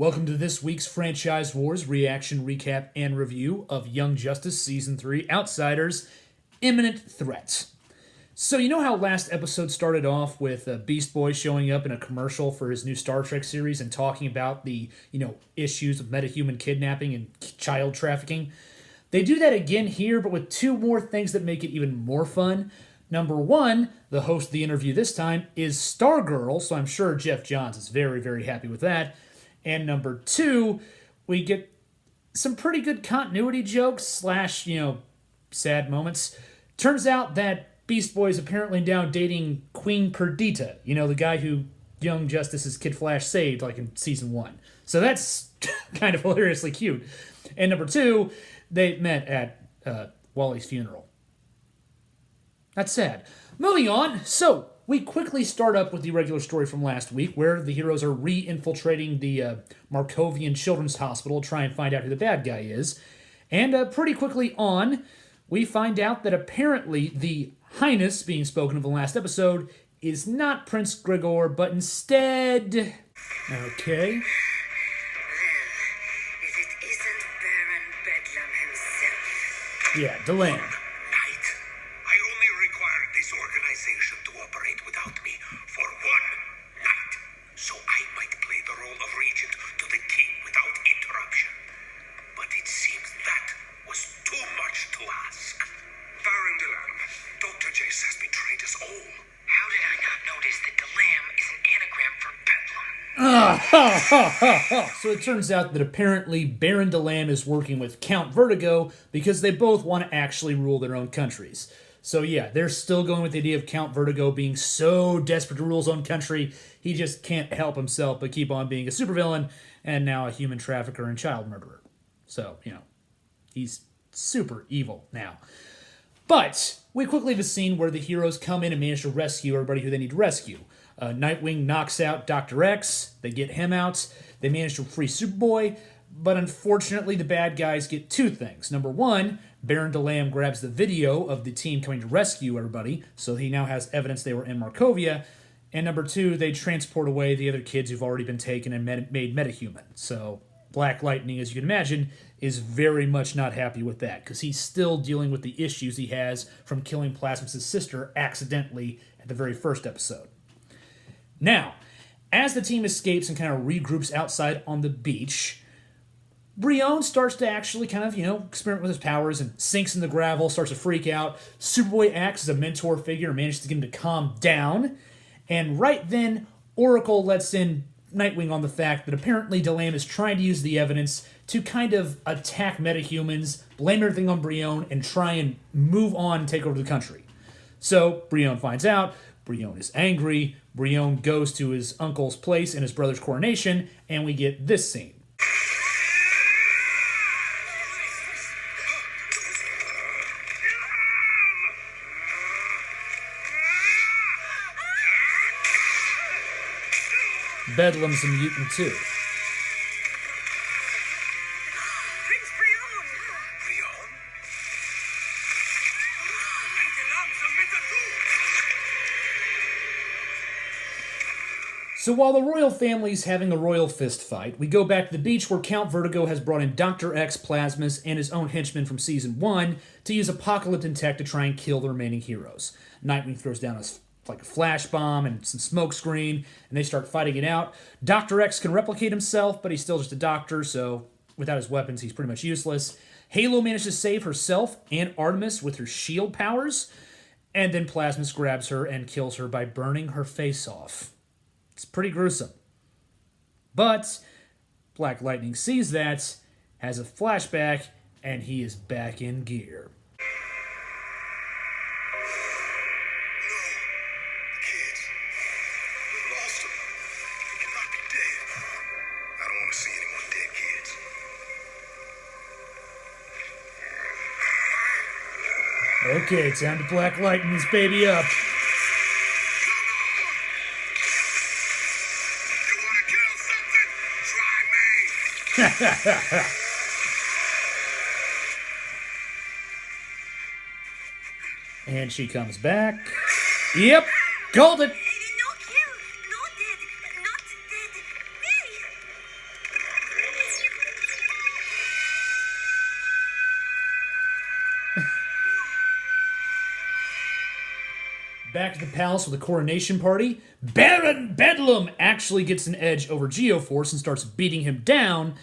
Welcome to this week's Franchise Wars reaction, recap, and review of Young Justice Season 3 Outsiders Imminent Threat. So you know how last episode started off with Beast Boy showing up in a commercial for his new Star Trek series and talking about the, issues of metahuman kidnapping and child trafficking? They do that again here, but with two more things that make it even more fun. Number one, the host of the interview this time is Stargirl, so I'm sure Jeff Johns is very, very happy with that. And number two, we get some pretty good continuity jokes slash, sad moments. Turns out that Beast Boy is apparently now dating Queen Perdita, the guy who Young Justice's Kid Flash saved, like in Season 1. So that's kind of hilariously cute. And number two, they met at Wally's funeral. That's sad. Moving on, so we quickly start up with the regular story from last week where the heroes are re-infiltrating the Markovian Children's Hospital to try and find out who the bad guy is. And pretty quickly on, we find out that apparently the Highness being spoken of in the last episode is not Prince Gregor, but instead... Okay. Well, if it isn't Baron Bedlam himself. Yeah, Delam. Knight, I only require this organization to operate without me for one night, so I might play the role of regent to the king without interruption. But it seems that was too much to ask. Baron Delam, Dr. Jace has betrayed us all. How did I not notice that Delam is an anagram for Bedlam? So it turns out that apparently Baron Delam is working with Count Vertigo because they both want to actually rule their own countries. So yeah, they're still going with the idea of Count Vertigo being so desperate to rule his own country, he just can't help himself but keep on being a supervillain and now a human trafficker and child murderer. So, he's super evil now. But we quickly have a scene where the heroes come in and manage to rescue everybody who they need to rescue. Nightwing knocks out Dr. X, they get him out, they manage to free Superboy, but unfortunately the bad guys get two things. Number one, Baron Delam grabs the video of the team coming to rescue everybody, so he now has evidence they were in Markovia, and number two, they transport away the other kids who've already been taken and made metahuman. So Black Lightning, as you can imagine, is very much not happy with that, because he's still dealing with the issues he has from killing Plasmus' sister accidentally at the very first episode. Now, as the team escapes and kind of regroups outside on the beach, Brion starts to actually kind of, experiment with his powers and sinks in the gravel, starts to freak out. Superboy acts as a mentor figure and manages to get him to calm down. And right then, Oracle lets in Nightwing on the fact that apparently Delam is trying to use the evidence to kind of attack metahumans, blame everything on Brion, and try and move on and take over the country. So Brion finds out, Brion is angry, Brion goes to his uncle's place in his brother's coronation, and we get this scene. Bedlam's a mutant too. Prince Brion! Brion? And Delam's a meta too! So while the royal family's having a royal fist fight, we go back to the beach where Count Vertigo has brought in Dr. X, Plasmus, and his own henchmen from Season 1 to use apocalyptic tech to try and kill the remaining heroes. Nightwing throws down a flash bomb and some smoke screen, and they start fighting it out. Dr. X can replicate himself, but he's still just a doctor, so without his weapons, he's pretty much useless. Halo manages to save herself and Artemis with her shield powers, and then Plasmus grabs her and kills her by burning her face off. It's pretty gruesome. But Black Lightning sees that, has a flashback, and he is back in gear. Okay, time to Black Lightning this baby up. You wanna kill something? Try me! And she comes back. Yep, called it. No kill, no dead, not dead. back to the palace with a coronation party. Baron Bedlam actually gets an edge over geo-force and starts beating him down,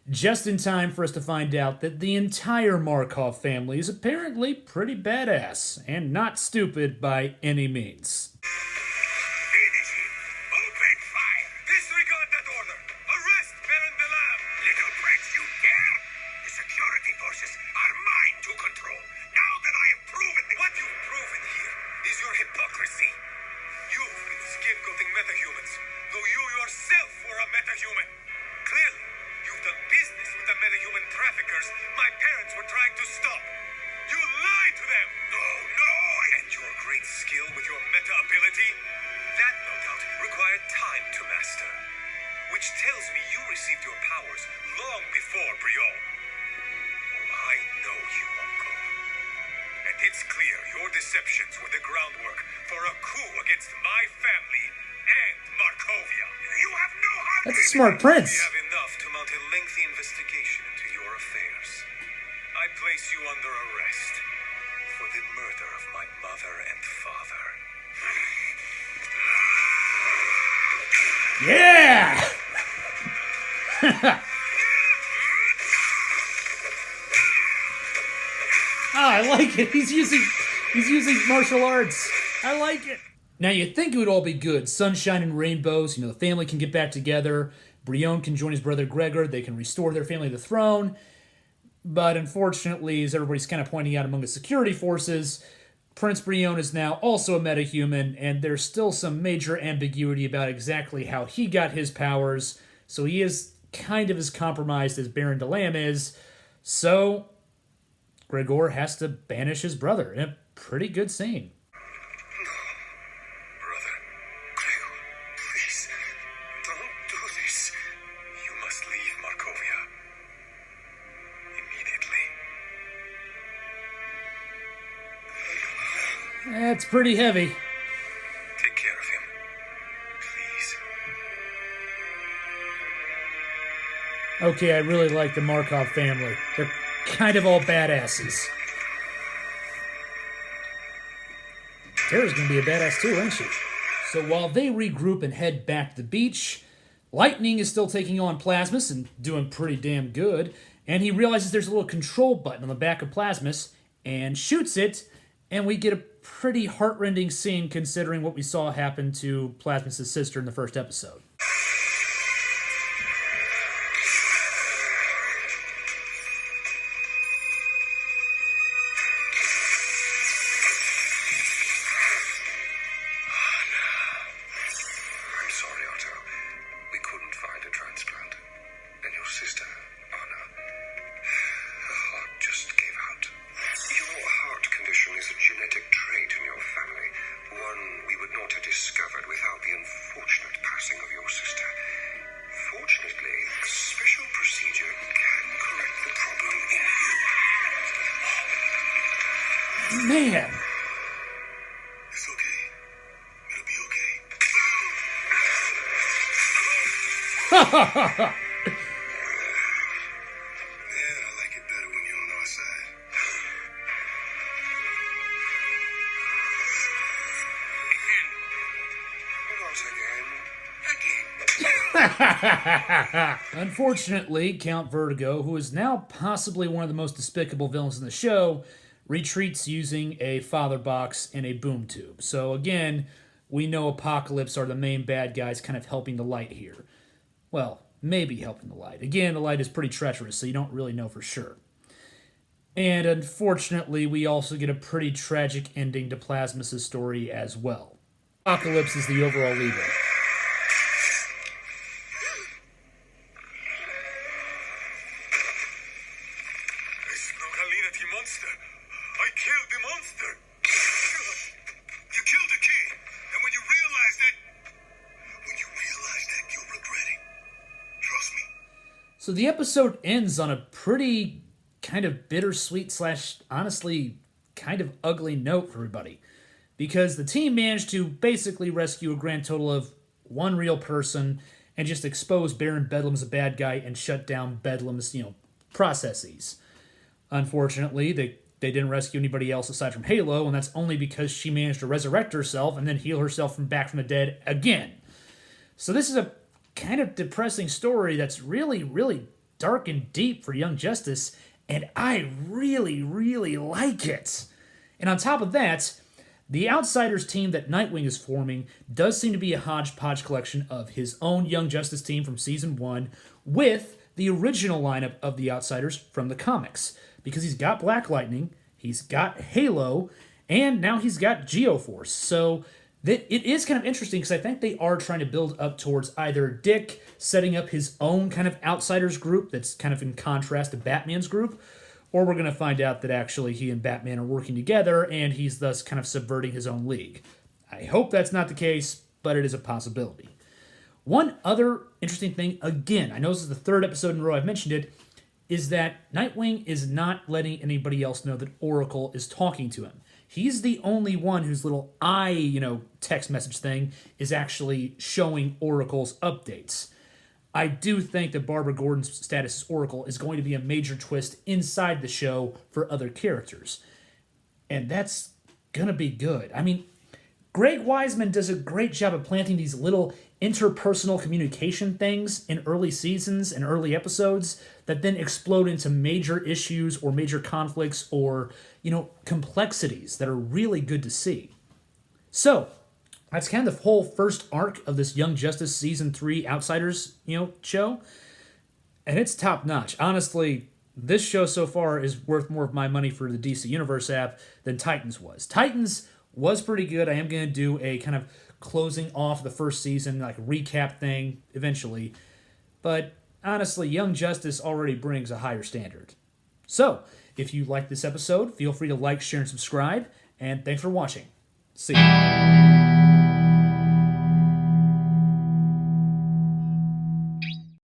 just in time for us to find out that the entire Markov family is apparently pretty badass, and not stupid by any means. Finish him. Open fire. Disregard that order. Arrest Baron Belam. Little prince, you dare? The security forces are mine to control. Now that I have proven what you've proven here is your hypocrisy. You've been scapegoating metahumans, though you yourself were a metahuman. Clearly, you've done business with the metahuman traffickers my parents were trying to stop. You lied to them. No. And your great skill with your meta ability, that no doubt required time to master. Which tells me you received your powers long before Brion. Oh, I know you, Uncle. And it's clear your deceptions were the groundwork for a coup against my family and Markovia. You have no heart. That's a smart prince. We have enough to mount a lengthy investigation into your affairs. I place you under arrest for the murder of my mother and father. Yeah! I like it. He's using martial arts. I like it. Now you'd think it would all be good. Sunshine and rainbows, the family can get back together. Brion can join his brother Gregor. They can restore their family to the throne. But unfortunately, as everybody's kind of pointing out among the security forces, Prince Brion is now also a metahuman, and there's still some major ambiguity about exactly how he got his powers, so he is kind of as compromised as Baron Delam is, so Gregor has to banish his brother in a pretty good scene. Brother, Gregor, please, don't do this. You must leave Markovia. Immediately. That's pretty heavy. Take care of him. Please. Okay, I really like the Markov family. They're kind of all badasses. Tara's gonna be a badass too, isn't she? So while they regroup and head back to the beach, Lightning is still taking on Plasmus and doing pretty damn good, and he realizes there's a little control button on the back of Plasmus and shoots it, and we get a pretty heartrending scene considering what we saw happen to Plasmus' sister in the first episode. I'm sorry, Otto. We couldn't find a transplant. And your sister, Anna, her heart just gave out. Your heart condition is a genetic trait in your family, one we would not have discovered without the unfortunate passing of your sister. Fortunately, a special procedure can correct the problem in you. Man! It's okay. It'll be okay. Yeah, I like it better when you're on our side. Again. Unfortunately, Count Vertigo, who is now possibly one of the most despicable villains in the show, retreats using a father box and a boom tube. So again, we know Apocalypse are the main bad guys kind of helping the Light here. Well, maybe helping the Light. Again, the Light is pretty treacherous, so you don't really know for sure. And unfortunately, we also get a pretty tragic ending to Plasmus' story as well. Apocalypse is the overall leader. Monster! I killed the monster! You killed the kid! And when you realize that, you'll regret it. Trust me. So the episode ends on a pretty kind of bittersweet / honestly kind of ugly note for everybody. Because the team managed to basically rescue a grand total of one real person and just expose Baron Bedlam as a bad guy and shut down Bedlam's, processes. Unfortunately, the they didn't rescue anybody else aside from Halo, and that's only because she managed to resurrect herself and then heal herself back from the dead again. So this is a kind of depressing story that's really, really dark and deep for Young Justice, and I really, really like it. And on top of that, the Outsiders team that Nightwing is forming does seem to be a hodgepodge collection of his own Young Justice team from Season 1 with the original lineup of the Outsiders from the comics. Because he's got Black Lightning, he's got Halo, and now he's got geo-force. So it is kind of interesting because I think they are trying to build up towards either Dick setting up his own kind of Outsiders group that's kind of in contrast to Batman's group, or we're going to find out that actually he and Batman are working together and he's thus kind of subverting his own league. I hope that's not the case, but it is a possibility. One other interesting thing, again, I know this is the third episode in a row I've mentioned it, is that Nightwing is not letting anybody else know that Oracle is talking to him. He's the only one whose little text message thing is actually showing Oracle's updates. I do think that Barbara Gordon's status as Oracle is going to be a major twist inside the show for other characters. And that's going to be good. I mean, Greg Wiseman does a great job of planting these little interpersonal communication things in early seasons and early episodes that then explode into major issues or major conflicts or, complexities that are really good to see. So, that's kind of the whole first arc of this Young Justice Season 3 Outsiders, show. And it's top-notch. Honestly, this show so far is worth more of my money for the DC Universe app than Titans was. Titans was pretty good. I am going to do a kind of closing off the first season, like recap thing eventually. But honestly, Young Justice already brings a higher standard. So, if you like this episode, feel free to like, share, and subscribe. And thanks for watching. See you.